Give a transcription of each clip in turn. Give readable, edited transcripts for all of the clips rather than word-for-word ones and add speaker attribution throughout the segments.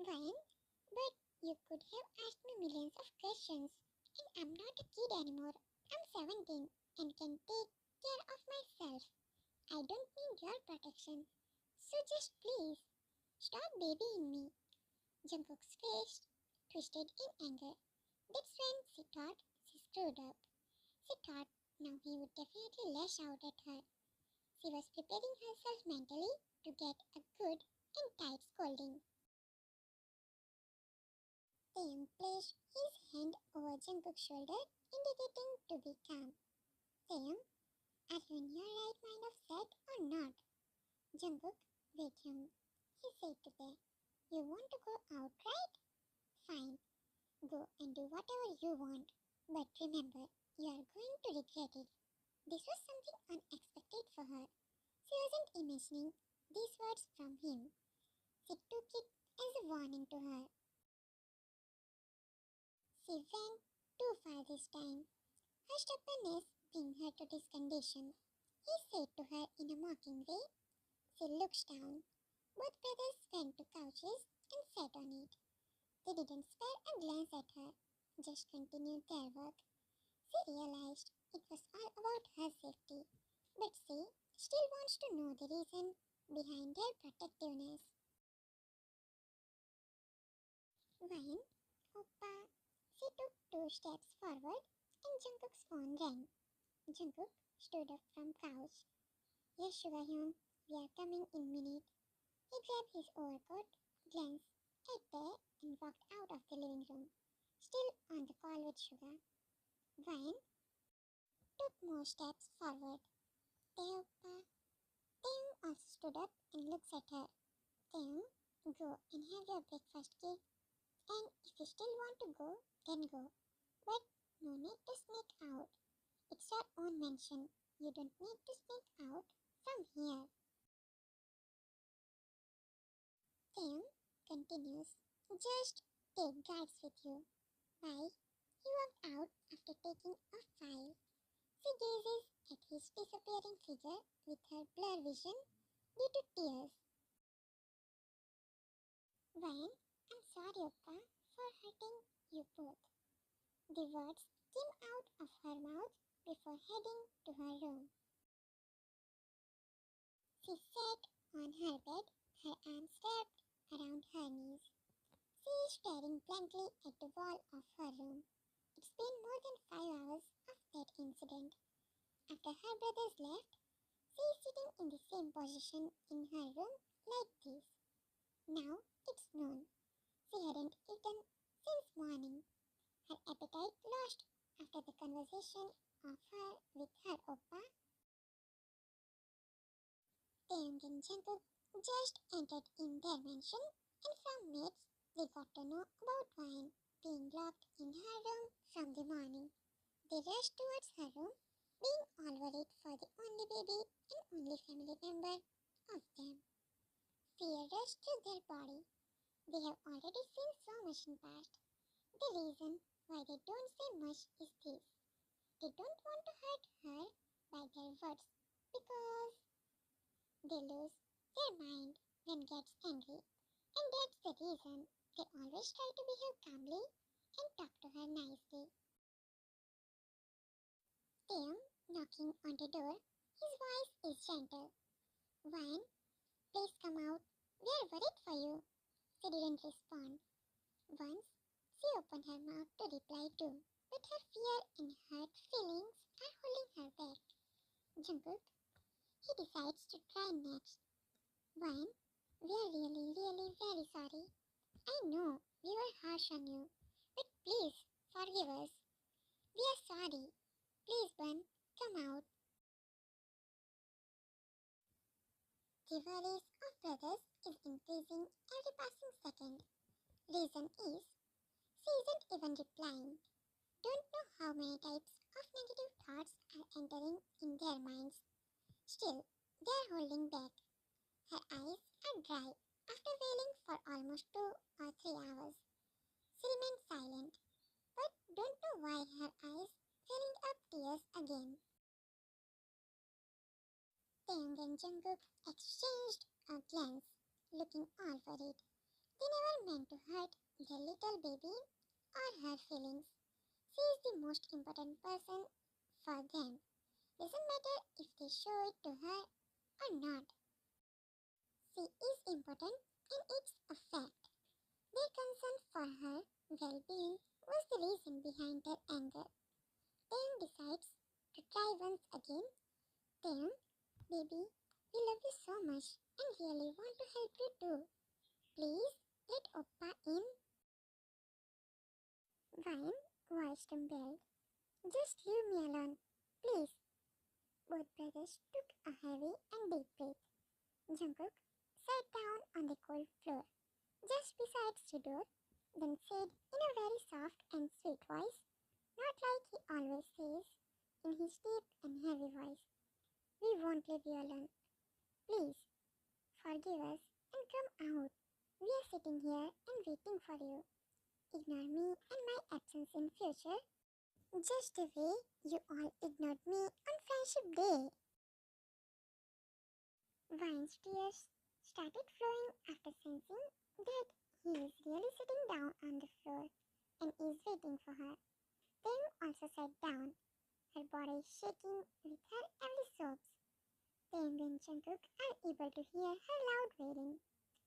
Speaker 1: Ryan, but you could have asked me millions of questions. And I'm not a kid anymore. I'm 17 and can take care of myself. I don't need your protection. So just please, stop babying me. Jungkook's face twisted in anger. That's when she thought she screwed up. She thought now he would definitely lash out at her. She was preparing herself mentally to get a good and tight scolding. Taehyung placed his hand over Jungkook's shoulder, indicating to be calm. Taehyung, are you in your right mind of set or not? Jungkook, wait Hyung, he said to Tae. You want to go out, right? Fine, go and do whatever you want. But remember, you are going to regret it. This was something unexpected for her. She wasn't imagining these words from him. She took it as a warning to her. She went too far this time. Her stubbornness bring her to this condition. He said to her in a mocking way. She looks down. Both brothers went to couches and sat on it. They didn't spare a glance at her, just continued their work. She realized it was all about her safety, but she still wants to know the reason behind their protectiveness. When Oppa, she took 2 steps forward and Jungkook's phone rang. Jungkook stood up from couch. Yes, Sugahyun, we are coming in minute. He grabbed his overcoat, glanced at Tae and walked out of the living room, still on the call with Suga. Ryan took more steps forward. Taeoppa. Taeyong also stood up and looked at her. Taeyong, go and have your breakfast, kid. And if you still want to go, then go. But no need to sneak out. It's your own mansion. You don't need to sneak out from here. Taeyong continues. Just take guards with you. Bye. He walked out after taking a file. She gazes at his disappearing figure with her blurred vision due to tears. Ryan, I'm sorry, Oppa, for hurting you both. The words came out of her mouth before heading to her room. She sat on her bed, her arms wrapped around her knees. She is staring blankly at the wall of her room. It's been more than 5 hours of that incident. After her brothers left, she is sitting in the same position in her room like this. Now it's noon. She hadn't eaten since morning. Her appetite lost after the conversation of her with her oppa. Taehyung and Jungkook just entered in their mansion, and from mates they got to know about Wine being locked in her room from the morning. They rushed towards her room, being all worried for the only baby and only family member of them. Fear rushed through their body. They have already seen so much in past. The reason why they don't say much is this. They don't want to hurt her by their words because they lose their mind when gets angry. And that's the reason they always try to behave calmly and talk to her nicely. Taehyung knocking on the door, his voice is gentle. Wine, please come out. We are worried for you. She didn't respond. Once, she opened her mouth to reply too, but her fear and hurt feelings are holding her back. Jungkook, he decides to try next. Wine, we are really very sorry. I know we were harsh on you, but please forgive us. We are sorry. Please, Bun, come out. The worries of brothers is increasing every passing second. Reason is, she isn't even replying. Don't know how many types of negative thoughts are entering in their minds. Still, they are holding back. Her eyes are dry after wailing for almost 2 or 3 hours. She remains silent, but don't know why her eyes welling up tears again. Taehyung and Jungkook exchanged a glance, looking all worried. They never meant to hurt their little baby or her feelings. She is the most important person for them. Doesn't matter if they show it to her or not. She is important and it's a fact. Their concern for her well-being was the reason behind their anger. Taehyung decides to try once again. Taehyung, baby, we love you so much and really want to help you too. Please let Oppa in. Vine voiced trembled. Just leave me alone, please. Both brothers took a heavy and deep breath. Jungkook sat down on the cold floor, just beside the door, then said in a very soft and sweet voice, not like he always says, in his deep and heavy voice, we won't leave you alone. Please, forgive us and come out. We are sitting here and waiting for you. Ignore me and my absence in future, just the way you all ignored me on Friendship Day. Vine's tears started flowing after sensing that he is really sitting down on the floor and is waiting for her. Then also sat down, her body shaking with her every sobs. Taehyung and Jungkook are able to hear her loud wailing,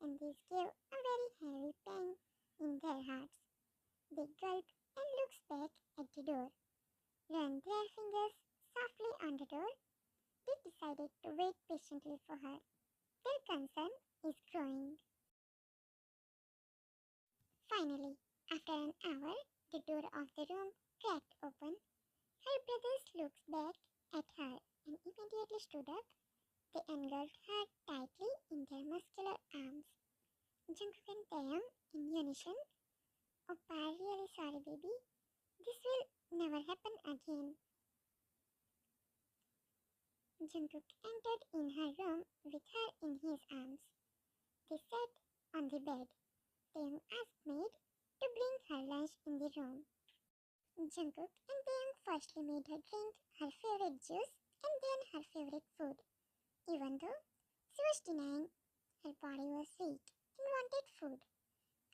Speaker 1: and this gave a very heavy pang in their hearts. They gulped and looked back at the door, ran their fingers softly on the door. They decided to wait patiently for her. Their concern is growing. Finally, after an hour, the door of the room cracked open. Her brothers looked back at her and immediately stood up. They engulfed her tightly in their muscular arms. Jungkook and Taehyung in unison. Oppa, really sorry, baby. This will never happen again. Jungkook entered in her room with her in his arms. They sat on the bed. Taehyung asked maid to bring her lunch in the room. Jungkook and Taehyung firstly made her drink her favorite juice and then her favorite food. Even though she was denying, her body was weak and wanted food.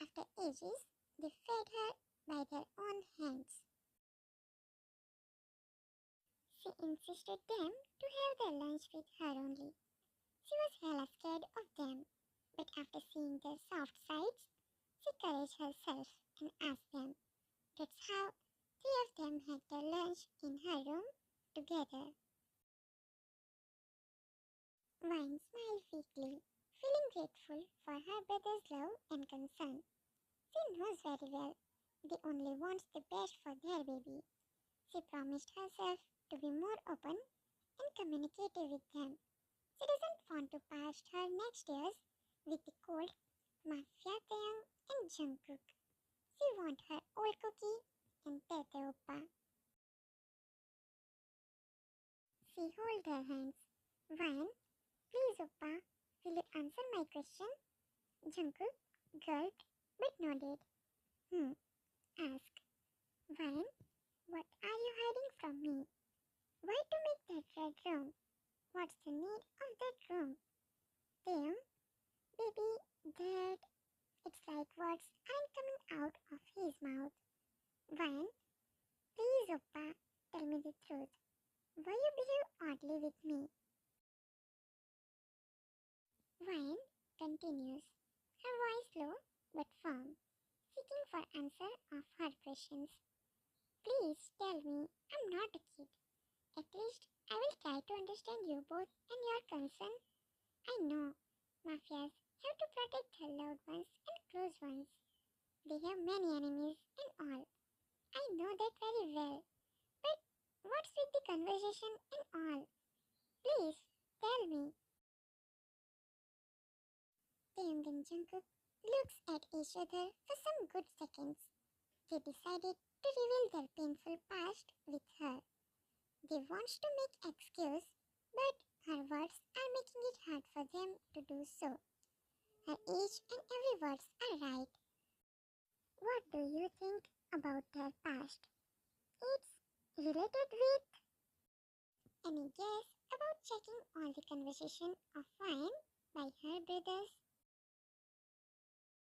Speaker 1: After ages, they fed her by their own hands. She insisted them to have their lunch with her only. She was hella scared of them, but after seeing their soft sides, she couraged herself and asked them. That's how three of them had their lunch in her room together. Vine smiled weakly, feeling grateful for her brother's love and concern. She knows very well they only want the best for their baby. She promised herself to be more open and communicative with them. She doesn't want to pass her next years with the cold Mafia Taehyung and Jungkook. She wants her old cookie and Tete Oppa. She held her hands. Vine, please Oppa, will you answer my question? Jungkook gulped but nodded. Ask. Vine, what are you hiding from me? Why to make that red room? What's the need of that room? Taehyung, baby, that it's like words aren't coming out of his mouth. Vine, please Oppa, tell me the truth. Why you behave oddly with me? Vine continues, her voice low but firm, seeking for answer of her questions. Please tell me I'm not a kid. At least I will try to understand you both and your concern. I know mafias have to protect their loved ones and close ones. They have many enemies and all. I know that very well. But what's with the conversation and all? Please tell me. Taehyung and Jungkook looks at each other for some good seconds. They decided to reveal their painful past with her. They want to make excuse, but her words are making it hard for them to do so. Her each and every words are right. What do you think about their past? It's related with any guess about checking all the conversation of Vine by her brothers?